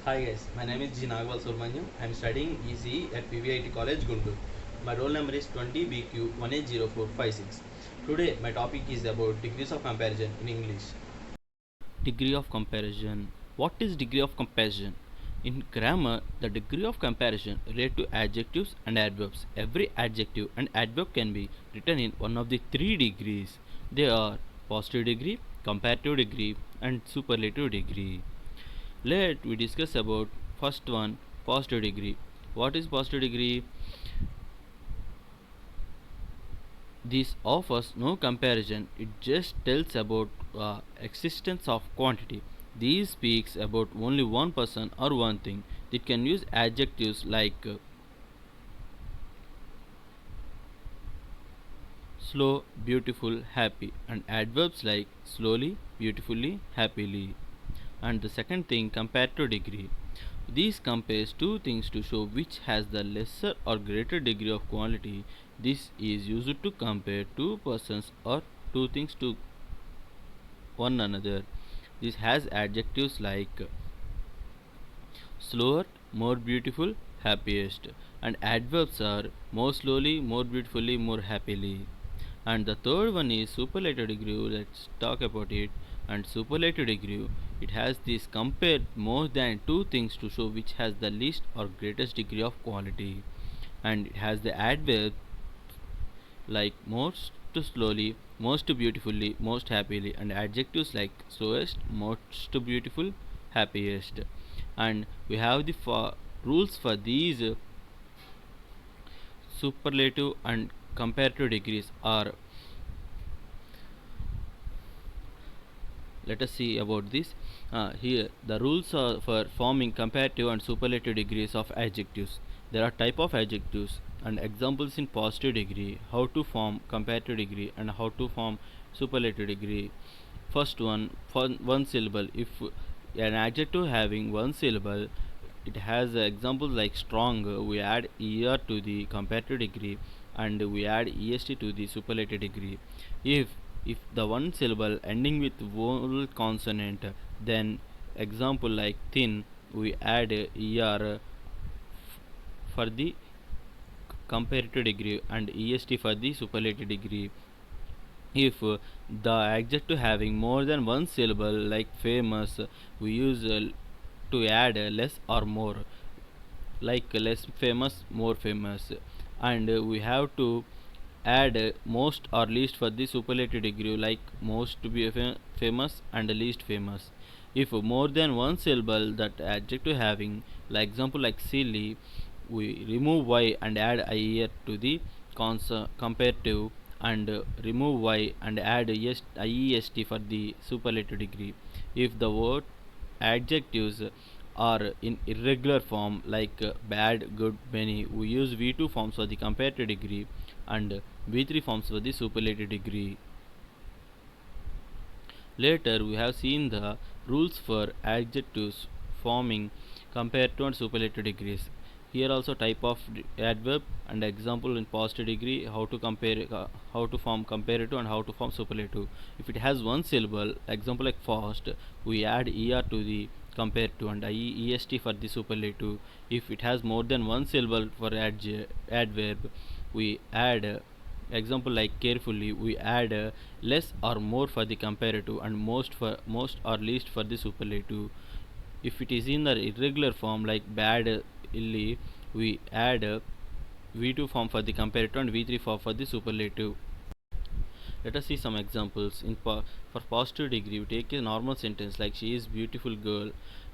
Hi guys, my name is G. Nagwal Surmanyam. I am studying ECE at PVIT College, Guntur. My roll number is 20BQ180456. Today my topic is about degrees of comparison in English. Degree of comparison. What is degree of comparison? In grammar, the degree of comparison relates to adjectives and adverbs. Every adjective and adverb can be written in one of the three degrees. They are positive degree, comparative degree, and superlative degree. Let we discuss about first one, positive degree. What is positive degree? This offers no comparison, it just tells about existence of quantity. These speaks about only one person or one thing. It can use adjectives like slow, beautiful, happy, and adverbs like slowly, beautifully, happily. And the second thing, comparative degree. These compares two things to show which has the lesser or greater degree of quality. This is used to compare two persons or two things to one another. This has adjectives like slower, more beautiful, happiest, and adverbs are more slowly, more beautifully, more happily. And the third one is superlative degree. Let's talk about it. And superlative degree, it has this compare more than two things to show which has the least or greatest degree of quality. And it has the adverb like most slowly, most beautifully, most happily, and adjectives like slowest, most beautiful, happiest. And we have the rules for these superlative and comparative degrees are. Let us see about this. Here the rules are for forming comparative and superlative degrees of adjectives. There are type of adjectives and examples in positive degree, how to form comparative degree and how to form superlative degree. First one, for one syllable. If an adjective having one syllable, it has examples like strong, we add er to the comparative degree and we add est to the superlative degree. If the one syllable ending with vowel consonant, then example like thin, we add er for the comparative degree and est for the superlative degree. If the adjective having more than one syllable like famous, we use to add less or more, like less famous, more famous. And we have to add most or least for the superlative degree, like most to be famous and least famous. If more than one syllable that adjective having, like example like silly, we remove y and add ier to the comparative, and remove y and add iest for the superlative degree. If the word adjectives are in irregular form like bad, good, many, we use v2 forms for the comparative degree and v3 forms for the superlative degree. Later we have seen the rules for adjectives forming comparative and superlative degrees. Here also type of adverb and example in positive degree, how to compare, how to form comparative and how to form superlative. If it has one syllable, example like fast, we add er to the comparative and est for the superlative. If it has more than one syllable for adverb, we add example like carefully, we add less or more for the comparative and most or least for the superlative. If it is in the irregular form like bad, illy, we add v2 form for the comparative and v3 form for the superlative. Let us see some examples. For positive degree, we take a normal sentence like she is beautiful girl.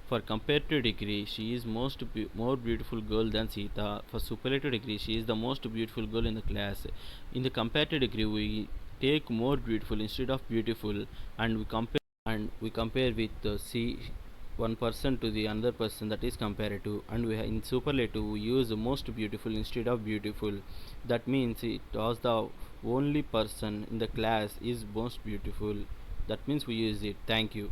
For comparative degree, she is more beautiful girl than Sita. For superlative degree, she is the most beautiful girl in the class. In the comparative degree, we take more beautiful instead of beautiful, and we compare with C one person to the another person, that is comparative. And in superlative we use most beautiful instead of beautiful, that means it was the only person in the class is most beautiful, that means we use it. Thank you.